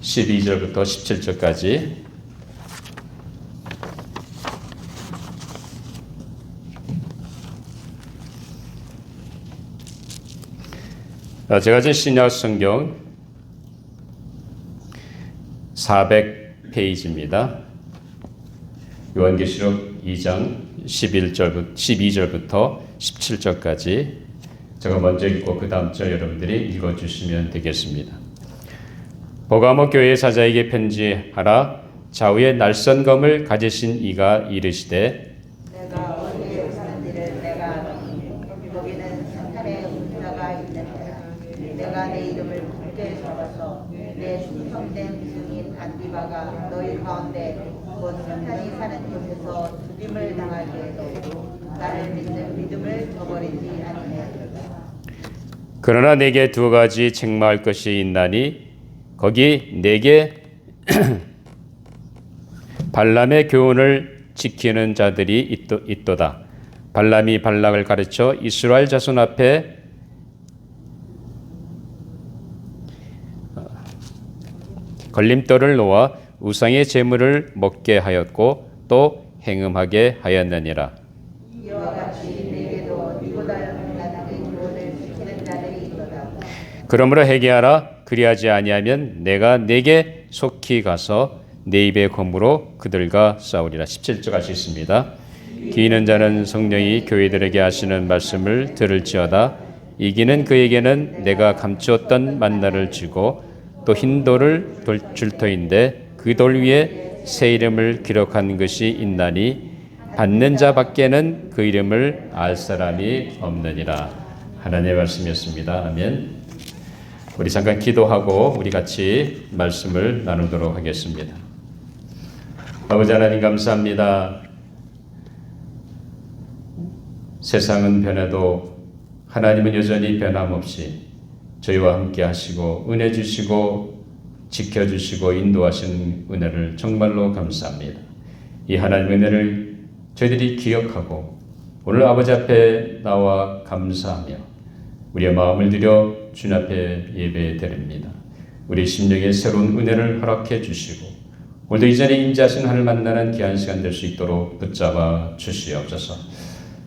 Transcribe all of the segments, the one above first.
12절부터 17절까지 제가 제 신약 성경 400페이지입니다. 요한계시록 2장 12절부터 17절까지 제가 먼저 읽고 그 다음 절 여러분들이 읽어주시면 되겠습니다. 버가모 교회 사자에게 편지하라. 좌우에 날선 검을 가지신 이가 이르시되 내가 어디에 사는지를 내가 아노니 거기는 사탄의 군사가 있는 데라. 내가 내 이름을 굳게 잡아서 내 숙성된 증인 안디바가 너희 가운데 곧 사탄이 사는 곳에서 죽임을 당하게 해도 나를 믿는 믿음을 저버리지 아니하리라. 그러나 내게 두 가지 책망할 것이 있나니 거기 내게 발람의 교훈을 지키는 자들이 있도다. 발람이 발락을 가르쳐 이스라엘 자손 앞에 걸림돌을 놓아 우상의 제물을 먹게 하였고 또 행음하게 하였느니라. 이와 같이 내게도 이보다 나타의 교훈을 지키는 자들이 있도다. 그러므로 회개하라. 그리하지 아니하면 내가 내게 속히 가서 내 입의 검으로 그들과 싸우리라. 17절 할 수 있습니다. 기이는 자는 성령이 교회들에게 하시는 말씀을 들을지어다. 이기는 그에게는 내가 감추었던 만나를 주고 또 흰 돌을 줄 터인데 그 돌 위에 새 이름을 기록한 것이 있나니 받는 자 밖에는 그 이름을 알 사람이 없느니라. 하나님의 말씀이었습니다. 아멘. 우리 잠깐 기도하고 우리 같이 말씀을 나누도록 하겠습니다. 아버지 하나님 감사합니다. 세상은 변해도 하나님은 여전히 변함없이 저희와 함께 하시고 은혜 주시고 지켜주시고 인도하시는 은혜를 정말로 감사합니다. 이 하나님의 은혜를 저희들이 기억하고 오늘 아버지 앞에 나와 감사하며 우리의 마음을 들여 주님 앞에 예배 드립니다. 우리 심령에 새로운 은혜를 허락해 주시고 오늘도 이전에 임재하신 하늘 만나는 귀한 시간 될 수 있도록 붙잡아 주시옵소서.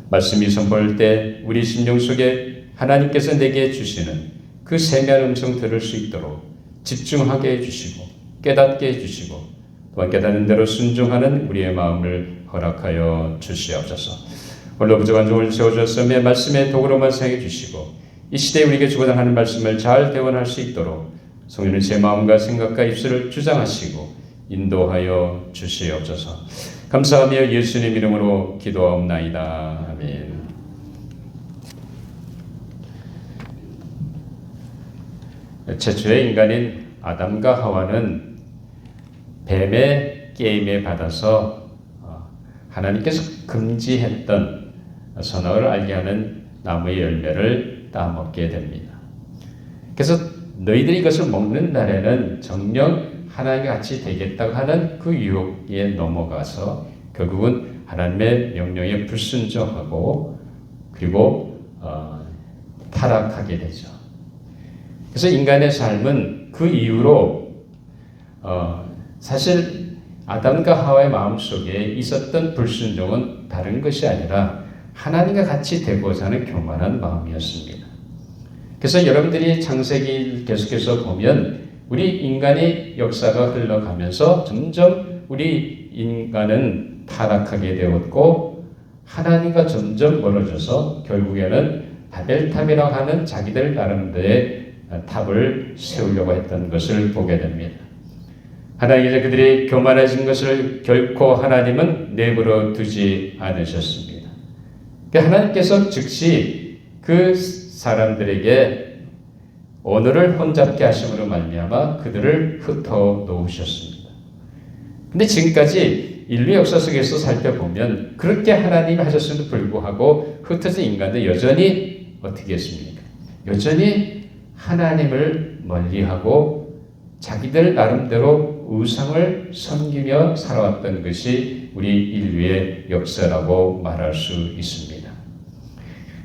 말씀이 선포할 때 우리 심령 속에 하나님께서 내게 주시는 그 세미한 음성 들을 수 있도록 집중하게 해주시고 깨닫게 해주시고 또한 깨닫는 대로 순종하는 우리의 마음을 허락하여 주시옵소서. 오늘도 부족한 종을 세워주셨으며 말씀의 도구로만 사용해 주시고 이 시대에 우리에게 주고자 하는 말씀을 잘 대원할 수 있도록 성령은 제 마음과 생각과 입술을 주장하시고 인도하여 주시옵소서. 감사하며 예수님 이름으로 기도하옵나이다. 아멘. 최초의 인간인 아담과 하와는 뱀의 게임에 받아서 하나님께서 금지했던 선악을 알게 하는 나무의 열매를 따먹게 됩니다. 그래서 너희들이 이것을 먹는 날에는 정녕 하나님과 같이 되겠다고 하는 그 유혹에 넘어가서 결국은 하나님의 명령에 불순종하고 그리고 타락하게 되죠. 그래서 인간의 삶은 그 이후로 사실 아담과 하와의 마음속에 있었던 불순종은 다른 것이 아니라 하나님과 같이 되고자 하는 교만한 마음이었습니다. 그래서 여러분들이 창세기 계속해서 보면 우리 인간의 역사가 흘러가면서 점점 우리 인간은 타락하게 되었고 하나님과 점점 멀어져서 결국에는 바벨탑이라고 하는 자기들 나름대로의 탑을 세우려고 했던 것을 보게 됩니다. 하나님께서 그들이 교만해진 것을 결코 하나님은 내버려 두지 않으셨습니다. 하나님께서 즉시 그 사람들에게 언어를 혼잡게 하심으로 말미암아 그들을 흩어 놓으셨습니다. 근데 지금까지 인류 역사 속에서 살펴보면 그렇게 하나님이 하셨음에도 불구하고 흩어진 인간들 여전히 어떻게 했습니까? 여전히 하나님을 멀리하고 자기들 나름대로 우상을 섬기며 살아왔던 것이 우리 인류의 역사라고 말할 수 있습니다.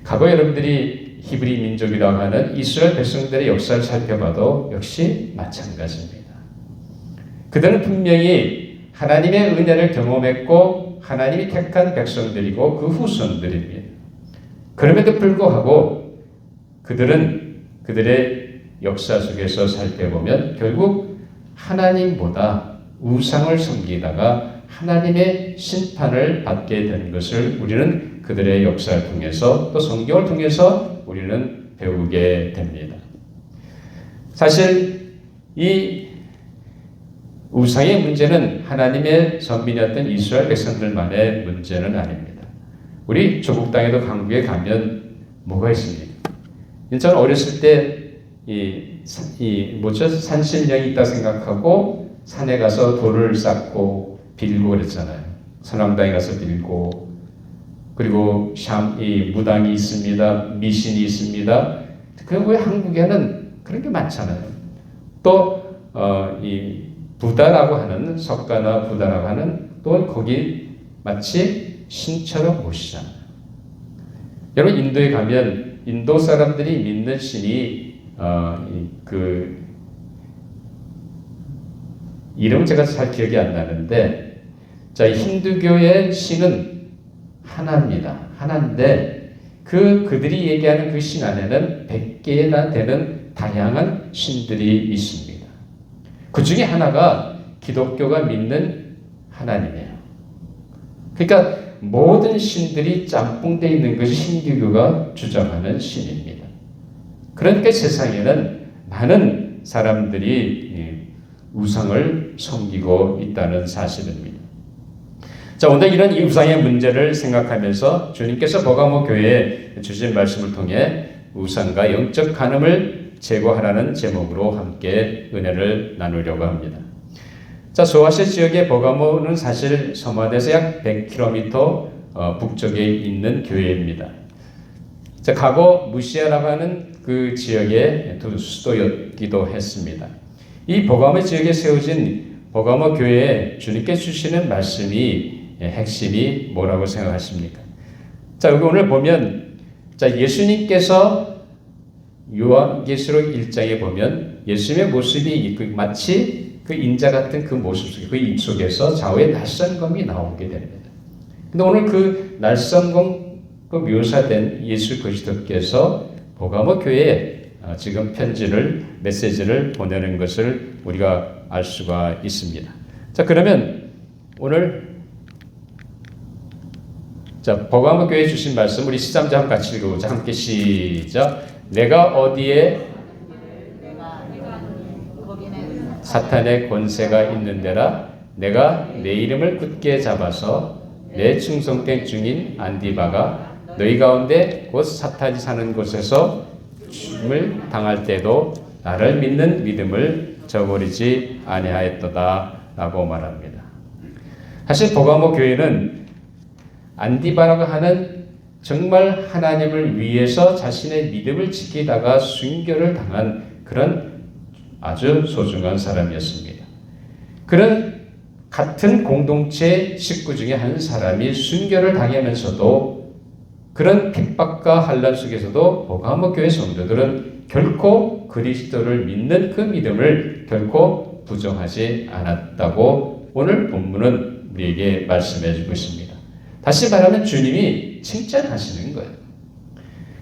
과거 여러분들이 히브리 민족이라고 하는 이스라엘 백성들의 역사를 살펴봐도 역시 마찬가지입니다. 그들은 분명히 하나님의 은혜를 경험했고 하나님이 택한 백성들이고 그 후손들입니다. 그럼에도 불구하고 그들은 그들의 역사 속에서 살펴보면 결국 하나님보다 우상을 섬기다가 하나님의 심판을 받게 된 것을 우리는 그들의 역사를 통해서 또 성경을 통해서 우리는 배우게 됩니다. 사실 이 우상의 문제는 하나님의 선민이었던 이스라엘 백성들만의 문제는 아닙니다. 우리 조국 땅에도 강국에 가면 뭐가 있습니까? 저는 어렸을 때 산신령이 있다 생각하고 산에 가서 돌을 쌓고 빌고 그랬잖아요. 선왕당에 가서 빌고, 그리고 무당이 있습니다. 미신이 있습니다. 그 왜 한국에는 그런 게 많잖아요. 또 이 부다라고 하는 석가나 부다라고 하는 또 거기 마치 신처럼 모시잖아요. 여러분 인도에 가면 인도 사람들이 믿는 신이 이름 제가 잘 기억이 안 나는데, 자, 힌두교의 신은 하나입니다. 하나인데 그들이 얘기하는 그 신 안에는 100개나 되는 다양한 신들이 있습니다. 그 중에 하나가 기독교가 믿는 하나님이에요. 그러니까 모든 신들이 짬뽕되어 있는 것이 힌두교가 주장하는 신입니다. 그러니까 세상에는 많은 사람들이 우상을 섬기고 있다는 사실입니다. 자, 오늘 이런 우상의 문제를 생각하면서 주님께서 버가모 교회에 주신 말씀을 통해 우상과 영적 간음을 제거하라는 제목으로 함께 은혜를 나누려고 합니다. 자, 소아시아 지역의 버가모는 사실 서머대에서 약 100km 북쪽에 있는 교회입니다. 자, 과거 무시아라고 하는 그 지역의 수도였기도 했습니다. 이 버가모 지역에 세워진 버가모 교회에 주님께 주시는 말씀이 핵심이 뭐라고 생각하십니까? 자, 여기 오늘 보면, 자, 예수님께서 요한계시록 1장에 보면 예수님의 모습이 마치 그 인자 같은 그 모습 속에, 그 입 속에서 좌우에 낯선 검이 나오게 됩니다. 근데 오늘 그 낯선 검 묘사된 예수 그리스도께서 버가모 교회에 지금 메시지를 보내는 것을 우리가 알 수가 있습니다. 자, 그러면 오늘 버가모 교회에 주신 말씀 우리 13절 한번 같이 읽어보자. 함께 시작. 내가 어디에 사탄의 권세가 있는 데라 내가 내 이름을 굳게 잡아서 내 충성된 증인 안디바가 너희 가운데 곧 사탄이 사는 곳에서 죽음을 당할 때도 나를 믿는 믿음을 저버리지 아니하였도다 라고 말합니다. 사실 버가모 교회는 안디바라고 하는 정말 하나님을 위해서 자신의 믿음을 지키다가 순교를 당한 그런 아주 소중한 사람이었습니다. 그런 같은 공동체 식구 중에 한 사람이 순교를 당하면서도 그런 핍박과 환난 속에서도 버가모 교회 성도들은 결코 그리스도를 믿는 그 믿음을 결코 부정하지 않았다고 오늘 본문은 우리에게 말씀해 주고 있습니다. 다시 말하면 주님이 칭찬하시는 거예요.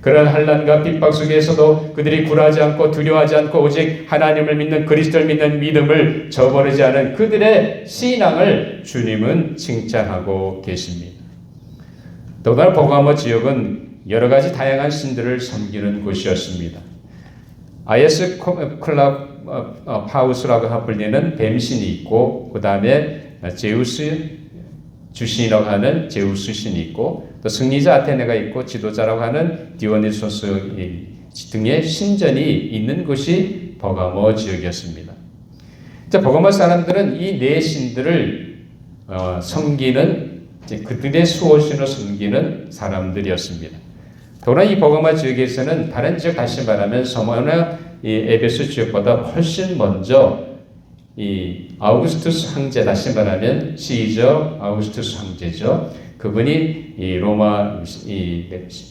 그런 환난과 핍박 속에서도 그들이 굴하지 않고 두려워하지 않고 오직 하나님을 믿는 그리스도를 믿는 믿음을 저버리지 않은 그들의 신앙을 주님은 칭찬하고 계십니다. 더구나 버가모 지역은 여러 가지 다양한 신들을 섬기는 곳이었습니다. 아예스 파우스라고 불리는 뱀신이 있고 그 다음에 제우스 주신이라고 하는 제우스 신이 있고 또 승리자 아테네가 있고 지도자라고 하는 디오니소스 등의 신전이 있는 곳이 버가모 지역이었습니다. 버가모 사람들은 이 네 신들을 섬기는 그들의 수호신을 섬기는 사람들이었습니다. 더구나 이 버가모 지역에서는 다른 지역 다시 말하면 서머나 에베소 지역보다 훨씬 먼저 이 아우구스투스 황제, 다시 말하면 시저 아우구스투스 황제죠. 그분이 이 로마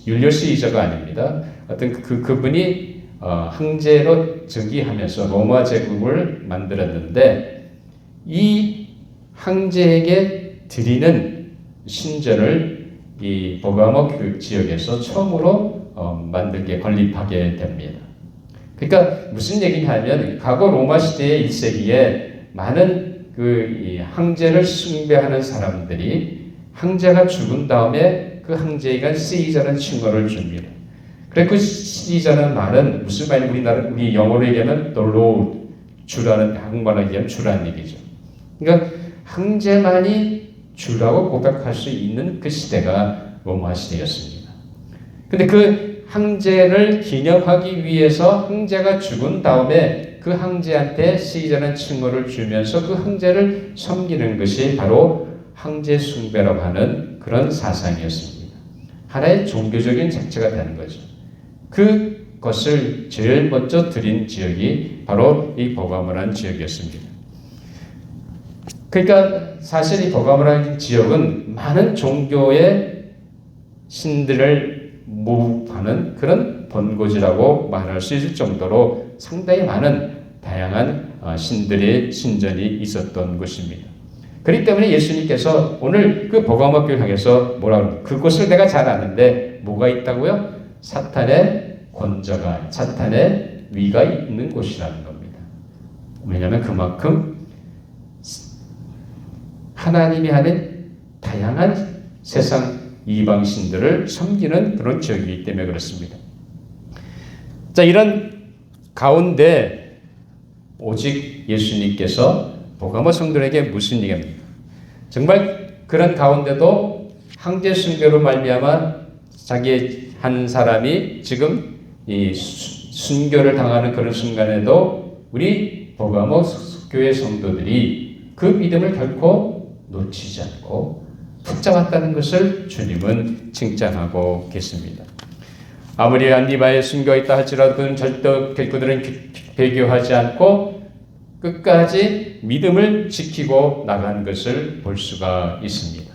율리오 시저가 아닙니다. 어떤 그분이 황제로 즉위하면서 로마 제국을 만들었는데 이 황제에게 드리는 신전을 이 버가모 교육 지역에서 처음으로 만들게 건립하게 됩니다. 그러니까 무슨 얘기냐면 과거 로마 시대의 1세기에 많은 이 황제를 숭배하는 사람들이 황제가 죽은 다음에 그 황제에게 시저라는 칭호를 줍니다. 그래 그 시저라는 말은 무슨 말이냐면 우리 영어로 얘기하면 the Lord, 주라는 한국말로 얘기하면 주라는 얘기죠. 그러니까 황제만이 주라고 고백할 수 있는 그 시대가 로마 시대였습니다. 근데 그 황제를 기념하기 위해서 황제가 죽은 다음에 그 황제한테 시저라는 칭호를 주면서 그 황제를 섬기는 것이 바로 황제 숭배라고 하는 그런 사상이었습니다. 하나의 종교적인 자체가 되는 거죠. 그것을 제일 먼저 드린 지역이 바로 이 버가모라는 지역이었습니다. 그러니까 사실 이 버가모라는 지역은 많은 종교의 신들을 모집하는 그런 본고지라고 말할 수 있을 정도로 상당히 많은 다양한 신들의 신전이 있었던 곳입니다. 그렇기 때문에 예수님께서 오늘 그 버가모 교회를 향해서 뭐라고 합니까? 그곳을 내가 잘 아는데 뭐가 있다고요? 사탄의 권좌가, 사탄의 위가 있는 곳이라는 겁니다. 왜냐하면 그만큼 하나님이 하는 다양한 세상 이방신들을 섬기는 그런 지역이기 때문에 그렇습니다. 자, 이런 가운데 오직 예수님께서 버가모 성도에게 무슨 얘기합니까? 정말 그런 가운데도 황제 숭배로 말미암아 자기 한 사람이 지금 이 순교를 당하는 그런 순간에도 우리 버가모 교회 성도들이 그 믿음을 결코 놓치지 않고 붙잡았다는 것을 주님은 칭찬하고 계십니다. 아무리 안디바에 숨겨 있다 할지라도 그들은 배교하지 않고 끝까지 믿음을 지키고 나간 것을 볼 수가 있습니다.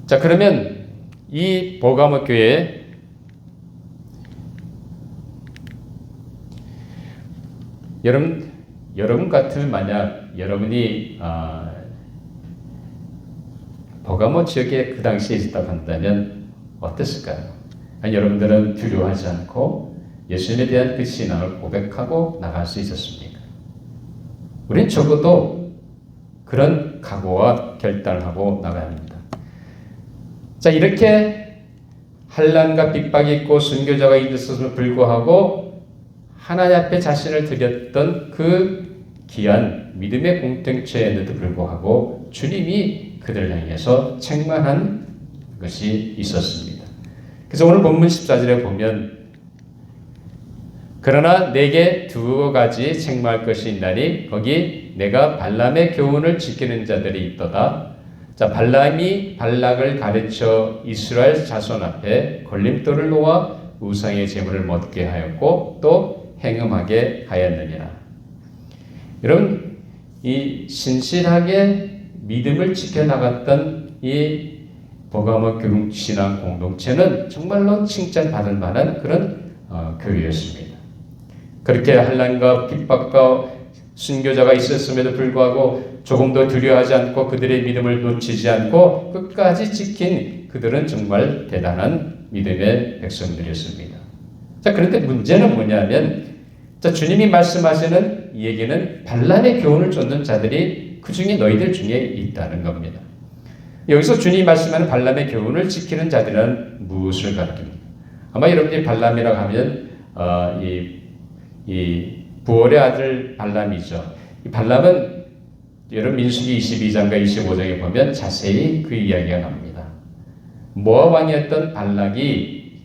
자, 그러면 이 버가모 교회 여러분 같으면 만약 여러분이 버가모 지역에 그 당시에 있었다고 한다면 어땠을까요? 아니, 여러분들은 두려워하지 않고 예수님에 대한 그 신앙을 고백하고 나갈 수 있었습니까? 우린 적어도 그런 각오와 결단을 하고 나가야 합니다. 자, 이렇게 환난과 핍박이 있고 순교자가 있었음에도 불구하고 하나님 앞에 자신을 드렸던 그 귀한 믿음의 공동체에도 불구하고 주님이 그들을 향해서 책망한 것이 있었습니다. 그래서 오늘 본문 14절에 보면 그러나 내게 두 가지 책망할 것이 있나니 거기 내가 발람의 교훈을 지키는 자들이 있도다. 자, 발람이 발락을 가르쳐 이스라엘 자손 앞에 걸림돌을 놓아 우상의 제물을 먹게 하였고 또 행음하게 하였느니라. 여러분, 이 신실하게 믿음을 지켜나갔던 이 버가모 교육신앙 공동체는 정말로 칭찬받을 만한 그런 교회였습니다. 그렇게 환난과 핍박과 순교자가 있었음에도 불구하고 조금도 두려워하지 않고 그들의 믿음을 놓치지 않고 끝까지 지킨 그들은 정말 대단한 믿음의 백성들이었습니다. 자, 그런데 문제는 뭐냐면, 자, 주님이 말씀하시는 이 얘기는 발람의 교훈을 쫓는 자들이 그 중에 너희들 중에 있다는 겁니다. 여기서 주님이 말씀하는 발람의 교훈을 지키는 자들은 무엇을 가리킵니까? 아마 여러분들이 발람이라고 하면 이 부올의 아들 발람이죠. 이 발람은 여러분 민수기 22장과 25장에 보면 자세히 그 이야기가 나옵니다. 모압 왕이었던 발락이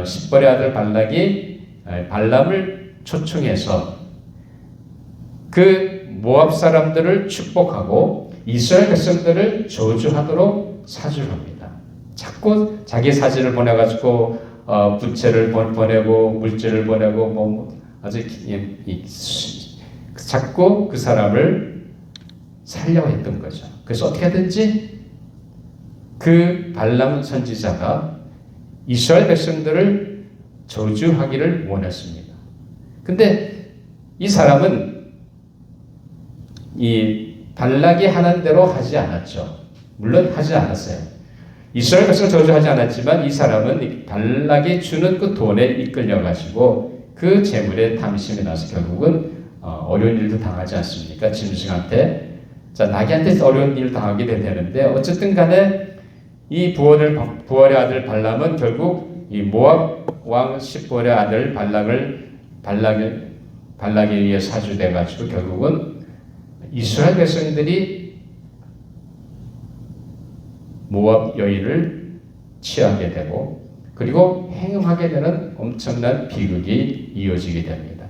십벌의 아들 발락이 발람을 초청해서 그 모압 사람들을 축복하고 이스라엘 백성들을 저주하도록 사주를 합니다. 자꾸 자기 사진을 보내가지고 부채를 보내고 물질을 보내고 아주 자꾸 그 사람을 살려고 했던 거죠. 그래서 어떻게 하든지 그 발람 선지자가 이스라엘 백성들을 저주하기를 원했습니다. 근데 이 사람은 이 발락이 하는 대로 하지 않았죠. 물론 하지 않았어요. 이스라엘 백성을 저주하지 않았지만 이 사람은 발락이 주는 그 돈에 이끌려 가지고 그 재물에 탐심이 나서 결국은 어려운 일도 당하지 않습니까? 짐승한테. 자, 나귀한테 어려운 일을 당하게 되는데 어쨌든 간에 이 부월의 아들 발람은 결국 이 모압 왕 십볼의 아들 발락에 의해 사주돼 가지고 결국은 이스라엘 백성들이 모압 여인을 취하게 되고 그리고 행음하게 되는 엄청난 비극이 이어지게 됩니다.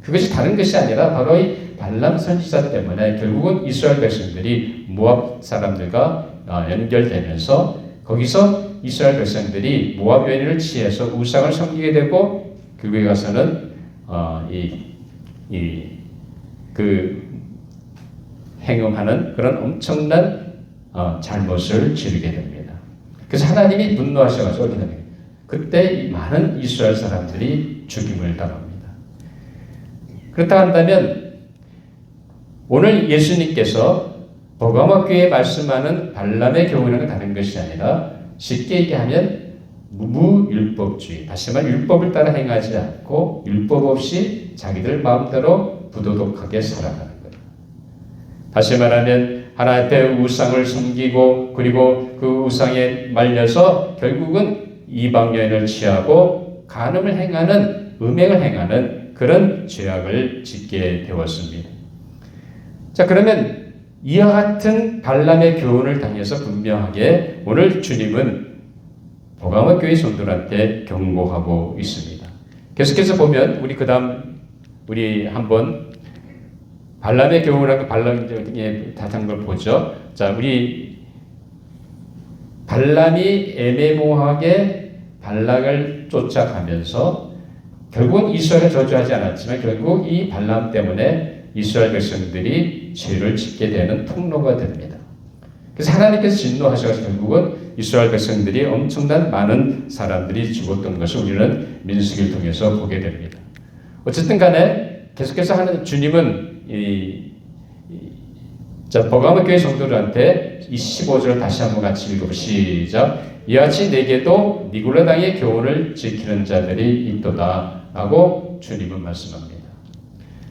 그것이 다른 것이 아니라 바로 이 발람 선지자 때문에 결국은 이스라엘 백성들이 모압 사람들과 연결되면서 거기서 이스라엘 백성들이 모압 여인을 취해서 우상을 섬기게 되고 결국에 가서는 그 행음하는 그런 엄청난 잘못을 지르게 됩니다. 그래서 하나님이 분노하셔가지고 어떻게 됩니까? 그때 많은 이스라엘 사람들이 죽임을 당합니다. 그렇다 한다면 오늘 예수님께서 버가모교회에 말씀하는 발람의 경우는 다른 것이 아니라 쉽게 얘기하면 무율법주의, 다시 말해 율법을 따라 행하지 않고 율법 없이 자기들 마음대로 부도덕하게 살아가는 거예요. 다시 말하면 하나님 앞에 우상을 섬기고 그리고 그 우상에 말려서 결국은 이방 여인을 취하고 간음을 행하는 음행을 행하는 그런 죄악을 짓게 되었습니다. 자, 그러면 이와 같은 발람의 교훈을 당해서 분명하게 오늘 주님은 버가모 교회 성도들한테 경고하고 있습니다. 계속해서 보면 우리 한번 발람의 교훈하고 발람의 다른 걸 보죠. 자, 우리 발람이 애매모호하게 발락을 쫓아가면서 결국은 이스라엘을 저주하지 않았지만 결국 이 발람 때문에 이스라엘 백성들이 죄를 짓게 되는 통로가 됩니다. 그래서 하나님께서 진노하셔서 결국은 이스라엘 백성들이 엄청난 많은 사람들이 죽었던 것을 우리는 민수기를 통해서 보게 됩니다. 어쨌든 간에 계속해서 하는 주님은 버가모 교회 성도들한테 이 15절을 다시 한번 같이 읽어보시죠. 이와 같이 내게도 니골라당의 교훈을 지키는 자들이 있도다 라고 주님은 말씀합니다.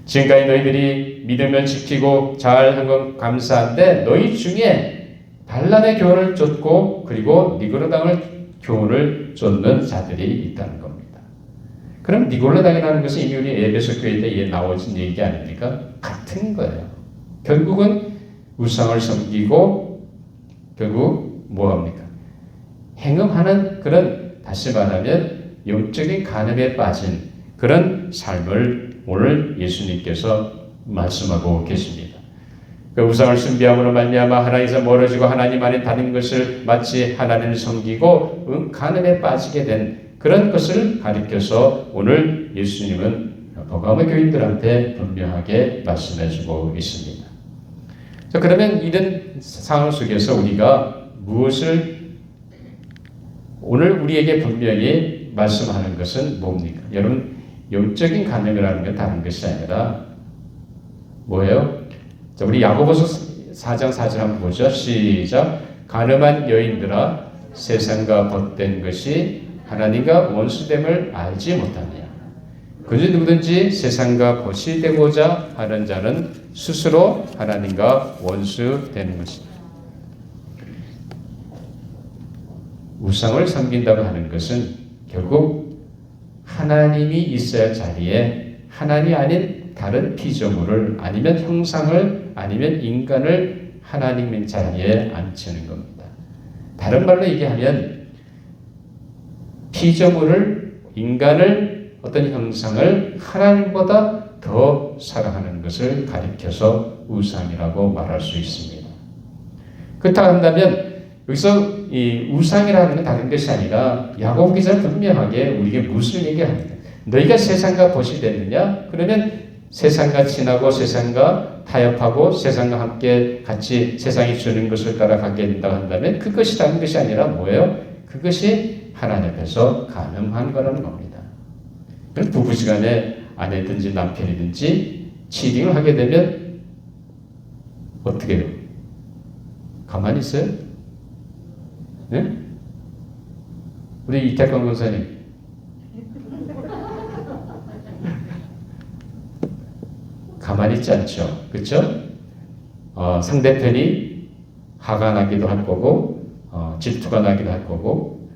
지금까지 너희들이 믿음을 지키고 잘한 건 감사한데 너희 중에 발람의 교훈을 쫓고 그리고 니골라당을 교훈을 쫓는 자들이 있다는 겁니다. 그럼 니골라당이라는 것은 이미 우리 에베소 교회 때 나오진 얘기 아닙니까? 같은 거예요. 결국은 우상을 섬기고 결국 뭐합니까? 행음하는 그런, 다시 말하면 영적인 간음에 빠진 그런 삶을 오늘 예수님께서 말씀하고 계십니다. 그 우상을 숭배함으로 말미암아 하나님에서 멀어지고 하나님 안에 다른 것을 마치 하나님을 섬기고 간음에 빠지게 된 그런 것을 가리켜서 오늘 예수님은 버가모 교인들한테 분명하게 말씀해주고 있습니다. 자, 그러면 이런 상황 속에서 우리가 무엇을 오늘 우리에게 분명히 말씀하는 것은 뭡니까? 여러분, 영적인 간음이라는 건 다른 것이 아니라 뭐예요? 자, 우리 야고보서 4장 4절 한번 보죠. 시작. 간음한 여인들아, 세상과 벗된 것이 하나님과 원수됨을 알지 못하느냐. 그저 누구든지 세상과 벗이 되고자 하는 자는 스스로 하나님과 원수되는 것이다. 우상을 섬긴다고 하는 것은 결국 하나님이 있어야 할 자리에 하나님이 아닌 다른 피조물을 아니면 형상을 아니면 인간을 하나님의 자리에 앉히는 겁니다. 다른 말로 얘기하면 피조물을, 인간을, 어떤 형상을 하나님보다 더 사랑하는 것을 가리켜서 우상이라고 말할 수 있습니다. 그렇다고 한다면 여기서 이 우상이라는 건 다른 것이 아니라 야고보 기자는 분명하게 우리에게 무슨 얘기합니까? 너희가 세상과 벗이 됐느냐? 그러면 세상과 친하고 세상과 타협하고 세상과 함께 같이 세상이 주는 것을 따라가게 된다고 한다면 그것이 다른 것이 아니라 뭐예요? 그것이 하나님 앞에서 가늠한 거라는 겁니다. 부부시간에 아내든지 남편이든지 치팅을 하게 되면 어떻게 해요? 가만히 있어요? 네? 우리 이태광 권사님. 가만히 있지 않죠. 그렇죠? 상대편이 화가 나기도 할 거고 질투가 나기도 할 거고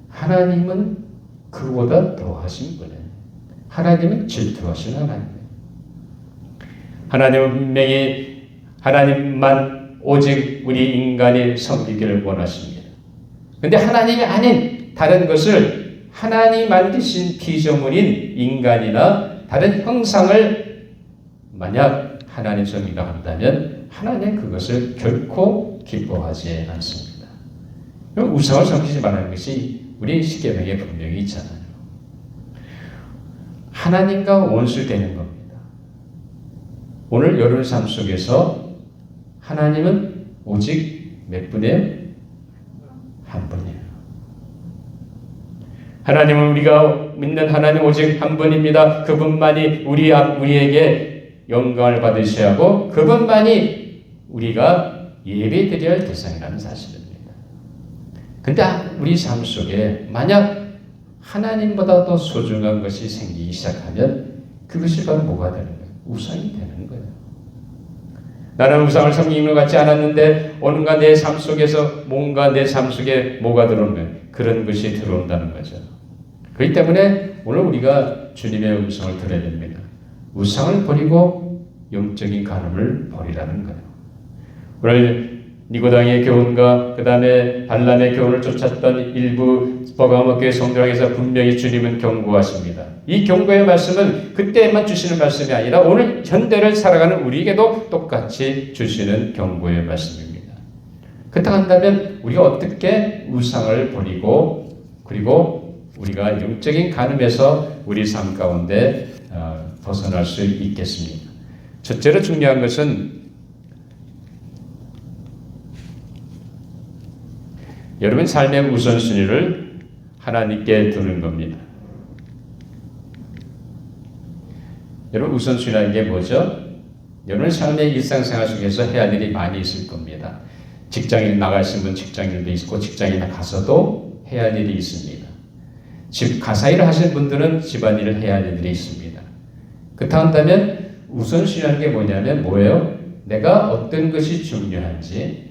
하나님은 그보다 더 하신 분이에요. 하나님은 질투하신 하나님이에요. 하나님은 분명히 하나님만 오직 우리 인간이 섬기기를 원하십니다. 그런데 하나님이 아닌 다른 것을 하나님 만드신 피조물인 인간이나 다른 형상을 만약 하나님 섬기라 한다면 하나님 그것을 결코 기뻐하지 않습니다. 우상을 섬기지 말라는 것이 우리 십계명에 분명히 있잖아요. 하나님과 원수되는 겁니다. 오늘 여러분 삶 속에서 하나님은 오직 몇 분이에요? 한 분이에요. 하나님은 우리가 믿는 하나님 오직 한 분입니다. 그분만이 우리에게 영광을 받으셔야 하고 그분만이 우리가 예배드려야 할 대상이라는 사실입니다. 근데 우리 삶 속에 만약 하나님보다 더 소중한 것이 생기기 시작하면 그것이 바로 뭐가 되는 거예요? 우상이 되는 거예요. 나는 우상을 섬기는 것 같지 않았는데 오늘과 내 삶 속에서 뭔가 내 삶 속에 뭐가 들어오면 그런 것이 들어온다는 거죠. 그렇기 때문에 오늘 우리가 주님의 음성을 들어야 됩니다. 우상을 버리고 영적인 간음을 버리라는 거예요. 오늘 니고당의 교훈과 그 다음에 발람의 교훈을 쫓았던 일부 버가모 교회 성도랑에서 분명히 주님은 경고하십니다. 이 경고의 말씀은 그때만 주시는 말씀이 아니라 오늘 현대를 살아가는 우리에게도 똑같이 주시는 경고의 말씀입니다. 그렇다고 한다면 우리가 어떻게 우상을 버리고 그리고 우리가 영적인 간음에서 우리 삶 가운데 벗어날 수 있겠습니까? 첫째로 중요한 것은 여러분 삶의 우선순위를 하나님께 두는 겁니다. 여러분 우선순위라는 게 뭐죠? 여러분 삶의 일상생활 속에서 해야 할 일이 많이 있을 겁니다. 직장인 나가신 분 직장인도 있고 직장에 가서도 해야 할 일이 있습니다. 집 가사일을 하시는 분들은 집안일을 해야 할 일이 있습니다. 그렇다고 한다면 우선순위라는 게 뭐냐면 뭐예요? 내가 어떤 것이 중요한지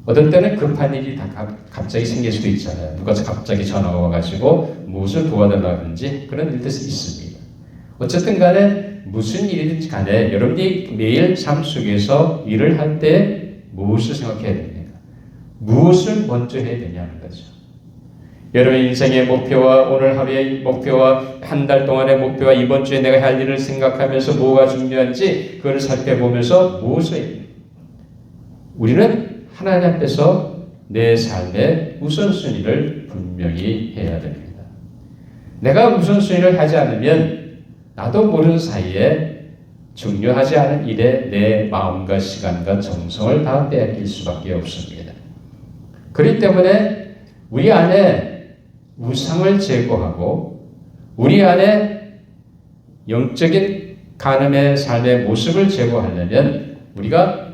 어떤 때는 급한 일이 다 갑자기 생길 수도 있잖아요. 누가 갑자기 전화가 와가지고 무엇을 도와달라든지 그런 일들이 있습니다. 어쨌든 간에 무슨 일이든지 간에 여러분이 매일 삶 속에서 일을 할 때 무엇을 생각해야 됩니까? 무엇을 먼저 해야 되냐는 거죠. 여러분 인생의 목표와 오늘 하루의 목표와 한 달 동안의 목표와 이번 주에 내가 할 일을 생각하면서 뭐가 중요한지 그걸 살펴보면서 무엇을 해야 됩니까? 우리는 하나님 앞에서 내 삶의 우선순위를 분명히 해야 됩니다. 내가 우선순위를 하지 않으면 나도 모르는 사이에 중요하지 않은 일에 내 마음과 시간과 정성을 다 빼앗길 수밖에 없습니다. 그렇기 때문에 우리 안에 우상을 제거하고 우리 안에 영적인 간음의 삶의 모습을 제거하려면 우리가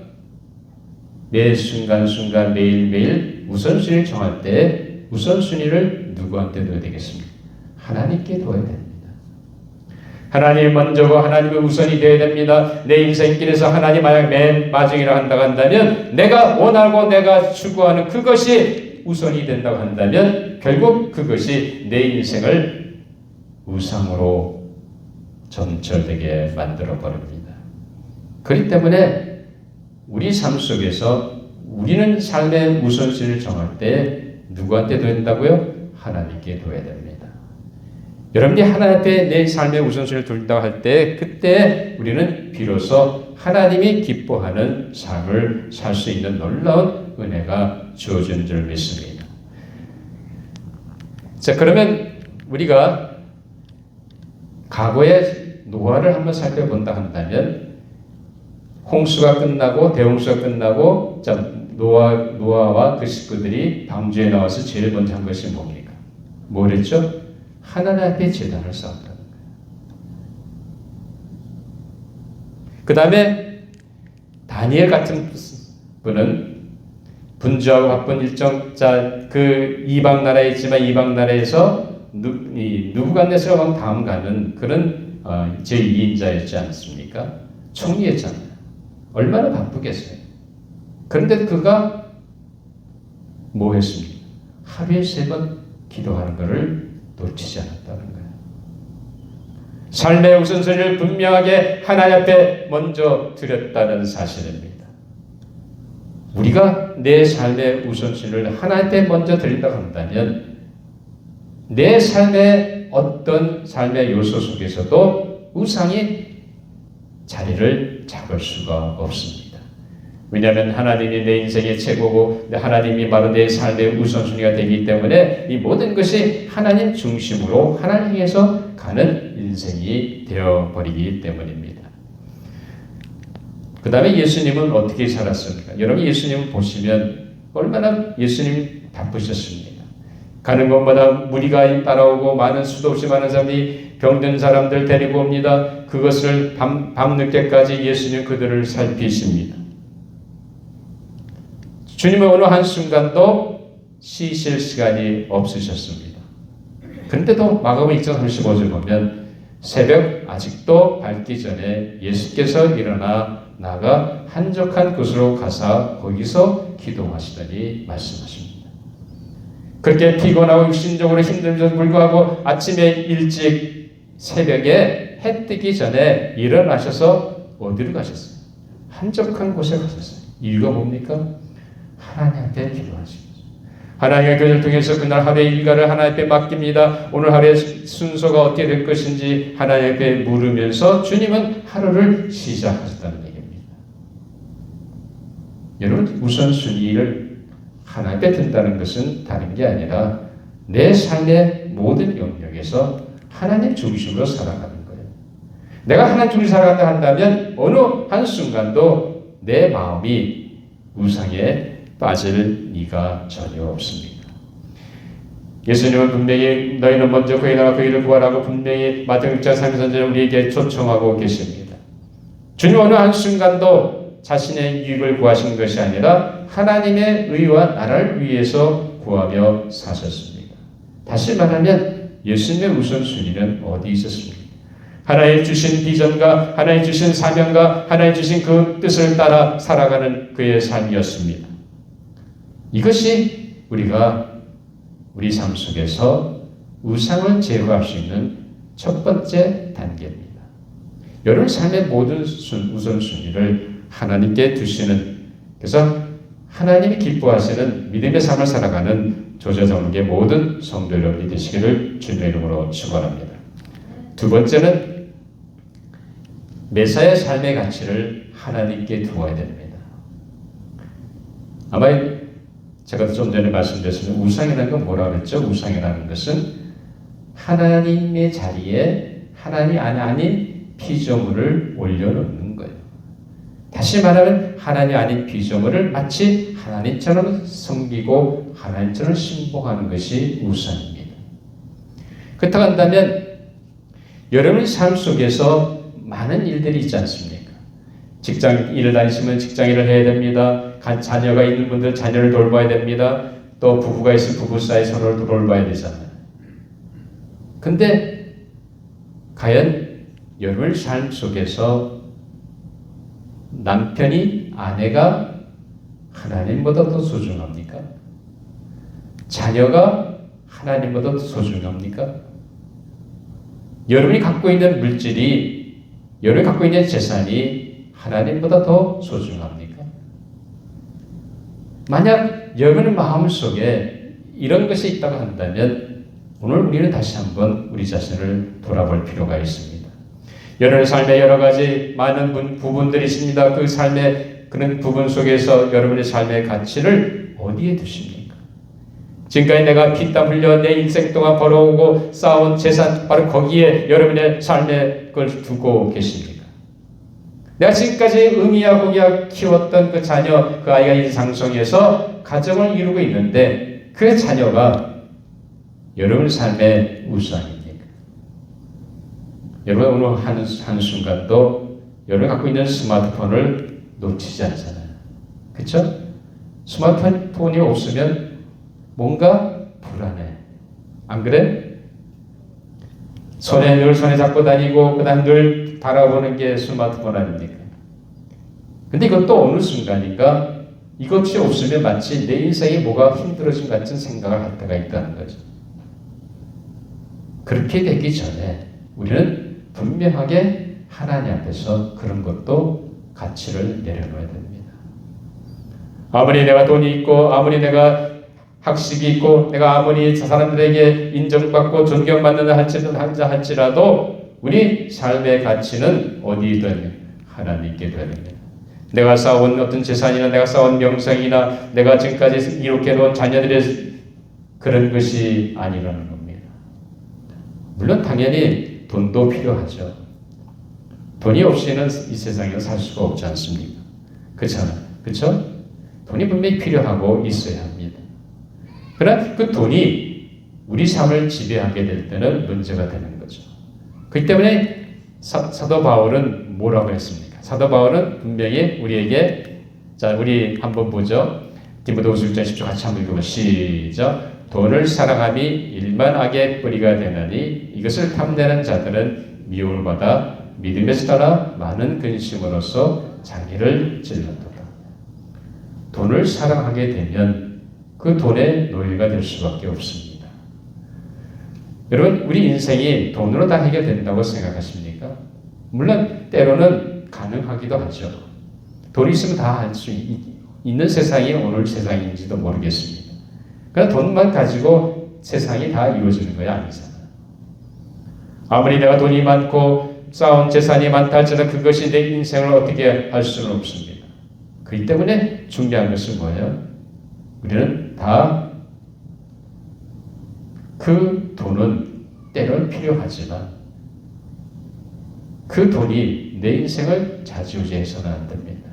매 순간순간 매일매일 우선순위를 정할 때 우선순위를 누구한테 둬야 되겠습니까? 하나님께 둬야 됩니다. 하나님 먼저고 하나님의 우선이 되어야 됩니다. 내 인생길에서 하나님 만약 맨 마지막이라 한다고 한다면 내가 원하고 내가 추구하는 그것이 우선이 된다고 한다면 결국 그것이 내 인생을 우상으로 점철되게 만들어 버립니다. 그렇기 때문에 우리 삶 속에서 우리는 삶의 우선순위를 정할 때 누구한테 둬야 된다고요? 하나님께 둬야 됩니다. 여러분이 하나님 앞에 내 삶의 우선순위를 둔다고 할 때 그때 우리는 비로소 하나님이 기뻐하는 삶을 살 수 있는 놀라운 은혜가 주어지는 줄 믿습니다. 자, 그러면 우리가 과거의 노아를 한번 살펴본다 한다면 홍수가 끝나고 대홍수가 끝나고 노아와 그 식구들이 방주에 나와서 제일 먼저 한 것이 뭡니까? 뭐랬죠? 하나님 앞에 제단을 쌓았다는 거예요. 그 다음에 다니엘 같은 분은 분주하고 바쁜 일정자 그 이방 나라에 있지만 이방 나라에서 누부갓네살 왕 다음 가는 그런 제2인자였지 않습니까? 총리였잖아요. 얼마나 바쁘겠어요. 그런데 그가 뭐 했습니까? 하루에 3번 기도하는 것을 놓치지 않았다는 거예요. 삶의 우선순위를 분명하게 하나님 앞에 먼저 드렸다는 사실입니다. 우리가 내 삶의 우선순위를 하나님 앞에 먼저 드린다고 한다면 내 삶의 어떤 삶의 요소 속에서도 우상이 자리를 잡을 수가 없습니다. 왜냐하면 하나님이 내 인생의 최고고 하나님이 바로 내 삶의 우선순위가 되기 때문에 이 모든 것이 하나님 중심으로 하나님 향해서 가는 인생이 되어버리기 때문입니다. 그 다음에 예수님은 어떻게 살았습니까? 여러분 예수님을 보시면 얼마나 예수님 바쁘셨습니까? 가는 곳마다 무리가 따라오고 많은 수도 없이 많은 사람들이 병든 사람들 데리고 옵니다. 그것을 밤늦게까지 예수님 그들을 살피십니다. 주님은 어느 한순간도 쉬실 시간이 없으셨습니다. 그런데도 마가복음 1장 35절 보면 새벽 아직도 밝기 전에 예수께서 일어나 나가 한적한 곳으로 가사 거기서 기도하시더니 말씀하십니다. 그렇게 피곤하고 육신적으로 힘듦에도 불구하고 아침에 일찍 새벽에 해 뜨기 전에 일어나셔서 어디로 가셨어요? 한적한 곳에 가셨어요. 이유가 뭡니까? 하나님한테 기도하십니다. 하나님의 그를 통해서 그날 하루의 일과를 하나님 앞에 맡깁니다. 오늘 하루의 순서가 어떻게 될 것인지 하나님 앞에 물으면서 주님은 하루를 시작하셨다는 얘기입니다. 여러분 우선순위를 하나님 앞에 둔다는 것은 다른 게 아니라 내 삶의 모든 영역에서 하나님 중심으로 살아가는 거예요. 내가 하나님 중심으로 살아간다 한다면 어느 한순간도 내 마음이 우상에 빠질 리가 전혀 없습니다. 예수님은 분명히 너희는 먼저 그의 나라 그의 일을 구하라고 분명히 마태복음 6장 33절에 우리에게 초청하고 계십니다. 주님 어느 한순간도 자신의 유익을 구하신 것이 아니라 하나님의 의와 나라를 위해서 구하며 사셨습니다. 다시 말하면 예수님의 우선순위는 어디 있었습니까? 하나님 주신 비전과 하나님 주신 사명과 하나님 주신 그 뜻을 따라 살아가는 그의 삶이었습니다. 이것이 우리가 우리 삶 속에서 우상을 제거할 수 있는 첫 번째 단계입니다. 여러분 삶의 모든 우선순위를 하나님께 두시는, 그래서 하나님이 기뻐하시는 믿음의 삶을 살아가는 조제성계 모든 성도 여러분이 되시기를 주님의 이름으로 축원합니다. 두 번째는 메사의 삶의 가치를 하나님께 두어야 됩니다. 아마 제가 좀 전에 말씀드렸지만 우상이라는 건 뭐라고 그랬죠? 우상이라는 것은 하나님의 자리에 하나님 아닌 피조물을 올려놓는 거예요. 다시 말하면 하나님 아닌 피조물을 마치 하나님처럼 섬기고 하나님처럼 신봉하는 것이 우상입니다. 그렇다고 한다면 여러분의 삶 속에서 많은 일들이 있지 않습니까? 직장 일을 다니시면 직장 일을 해야 됩니다. 자녀가 있는 분들 자녀를 돌봐야 됩니다. 또 부부가 있으면 부부 사이 서로를 돌봐야 되잖아요. 근데 과연 여러분의 삶 속에서 남편이 아내가 하나님보다 더 소중합니까? 자녀가 하나님보다 더 소중합니까? 여러분이 갖고 있는 물질이, 여러분이 갖고 있는 재산이 하나님보다 더 소중합니까? 만약 여러분의 마음속에 이런 것이 있다고 한다면 오늘 우리는 다시 한번 우리 자신을 돌아볼 필요가 있습니다. 여러분의 삶에 여러 가지 많은 부분들이 있습니다. 그 삶의 그런 부분 속에서 여러분의 삶의 가치를 어디에 두십니까? 지금까지 내가 피땀 흘려 내 인생 동안 벌어오고 쌓아온 재산, 바로 거기에 여러분의 삶의 걸 두고 계십니까? 내가 지금까지 의미하고 키웠던 그 자녀, 그 아이가 인상성에서 가정을 이루고 있는데 그 자녀가 여러분의 삶의 우상입니까? 여러분 오늘 한순간도 여러분이 갖고 있는 스마트폰을 놓치지 않잖아요. 그렇죠? 스마트폰이 없으면 뭔가 불안해. 안 그래? 늘 손에 잡고 다니고 그다음 늘 바라보는 게 스마트폰 아닙니까? 근데 이것도 어느 순간인가 이것이 없으면 마치 내 인생이 뭐가 힘들어진 같은 생각을 할 때가 있다는 거죠. 그렇게 되기 전에 우리는 분명하게 하나님 앞에서 그런 것도 가치를 내려놓아야 됩니다. 아무리 내가 돈이 있고 아무리 내가 학식이 있고 내가 아무리 사람들에게 인정받고 존경받는 할지라도 우리 삶의 가치는 어디든 하나님께 드려야 됩니다. 내가 쌓아온 어떤 재산이나 내가 쌓아온 명성이나 내가 지금까지 이렇게 놓은 자녀들의 그런 것이 아니라는 겁니다. 물론 당연히 돈도 필요하죠. 돈이 없이는 이 세상에 살 수가 없지 않습니까? 그렇잖아요. 그렇죠? 돈이 분명히 필요하고 있어야 합니다. 그러나 그 돈이 우리 삶을 지배하게 될 때는 문제가 되는 거죠. 그렇기 때문에 사도 바울은 뭐라고 했습니까? 사도 바울은 분명히 우리에게 자 우리 한번 보죠. 디모데후서 1장 10절 같이 한번 읽어보시죠. 시작. 돈을 사랑함이 일만 악의 뿌리가 되나니 이것을 탐내는 자들은 미움을 받아 믿음에서 떠나 많은 근심으로써 자기를 찔렀도다. 돈을 사랑하게 되면 그 돈의 노예가 될 수밖에 없습니다. 여러분 우리 인생이 돈으로 다 해결된다고 생각하십니까? 물론 때로는 가능하기도 하죠. 돈이 있으면 다 할 수 있는 세상이 오늘 세상인지도 모르겠습니다. 그러나 돈만 가지고 세상이 다 이루어지는 거야 아니잖아요. 아무리 내가 돈이 많고 쌓은 재산이 많다 할지라도 그것이 내 인생을 어떻게 할 수는 없습니다. 그렇기 때문에 중요한 것은 뭐예요? 우리는 다 그 돈은 때론 필요하지만 그 돈이 내 인생을 좌지우지해서는 안 됩니다.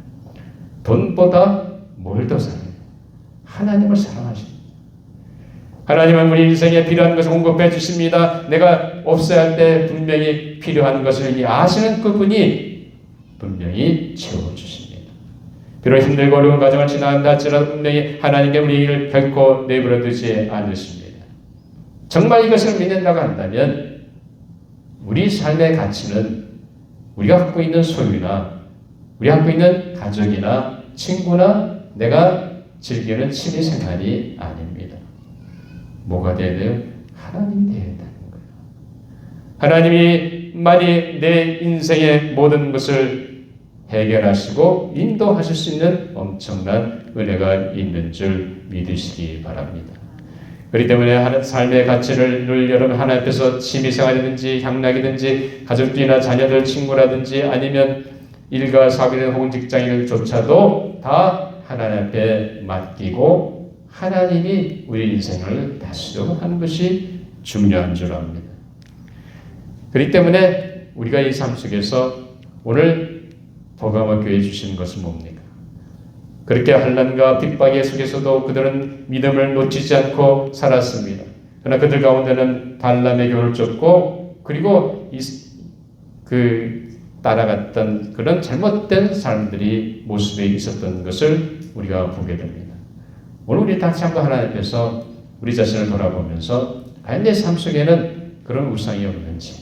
돈보다 뭘 더 사랑해요? 하나님을 사랑하십니다. 하나님은 우리 인생에 필요한 것을 공급해 주십니다. 내가 없어야 할 때 분명히 필요한 것을 이미 아시는 그분이 분명히 채워주십니다. 비록 힘들고 어려운 과정을 지나간다 할지라도 분명히 하나님께 우리 일을 결코 내버려 두지 않으십니다. 정말 이것을 믿는다고 한다면 우리 삶의 가치는 우리가 갖고 있는 소유나 우리가 갖고 있는 가족이나 친구나 내가 즐기는 취미생활이 아닙니다. 뭐가 되어야 돼요? 하나님이 되어야 되는 거예요. 하나님이 내 인생의 모든 것을 해결하시고 인도하실 수 있는 엄청난 은혜가 있는 줄 믿으시기 바랍니다. 그렇기 때문에 삶의 가치를 여러분 하나님 앞에서 취미생활이든지 향락이든지 가족들이나 자녀들 친구라든지 아니면 일가 사업이든 혹은 직장인조차도 다 하나님 앞에 맡기고 하나님이 우리 인생을 다스리도록 하는 것이 중요한 줄 압니다. 그렇기 때문에 우리가 이 삶 속에서 오늘 버가모 교회에 주시는 것은 뭡니까? 그렇게 환난과 핍박의 속에서도 그들은 믿음을 놓치지 않고 살았습니다. 그러나 그들 가운데는 발람의 교를 쫓고 그리고 따라갔던 그런 잘못된 사람들이 모습에 있었던 것을 우리가 보게 됩니다. 오늘 우리 다시 한번 하나님 앞에서 우리 자신을 돌아보면서 과연 내 삶 속에는 그런 우상이 없는지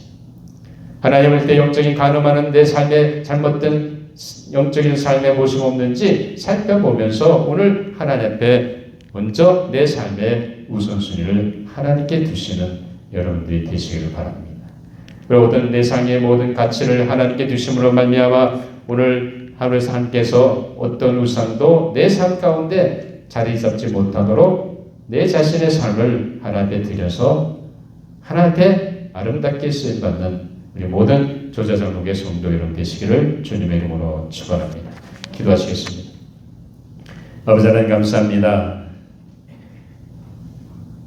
하나님을 때 영적인 간음하는 내 삶에 잘못된 영적인 삶의 모습 없는지 살펴보면서 오늘 하나님 앞에 먼저 내 삶의 우선순위를 하나님께 두시는 여러분들이 되시기를 바랍니다. 그리고 모든 내 삶의 모든 가치를 하나님께 두심으로 말미암아 오늘 하루에서 하나님께서 어떤 우상도 내 삶 가운데 자리 잡지 못하도록 내 자신의 삶을 하나님께 드려서 하나님께 아름답게 쓰임받는 우리 모든 조자장로의 성도 여러분 되시기를 주님의 이름으로 축원합니다. 기도하시겠습니다. 아버지 하나님 감사합니다.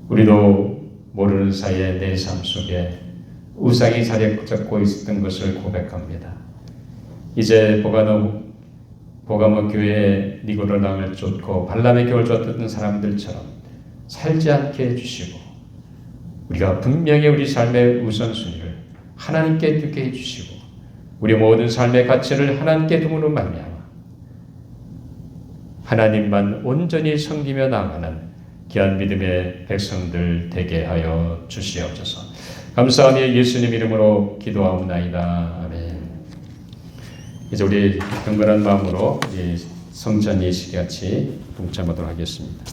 우리도 모르는 사이에 내 삶 속에 우상이 자리 잡고 있었던 것을 고백합니다. 이제 보가모 교회에 니고라당을 쫓고 발람의 교를 쫓던 사람들처럼 살지 않게 해주시고 우리가 분명히 우리 삶의 우선순위를 하나님께 두게 해주시고 우리 모든 삶의 가치를 하나님께 둠으로 말미암아 하나님만 온전히 섬기며 나가는 귀한 믿음의 백성들 되게 하여 주시옵소서. 감사하며 예수님 이름으로 기도하옵나이다. 아멘. 이제 우리 경건한 마음으로 이 성전 예식 같이 동참하도록 하겠습니다.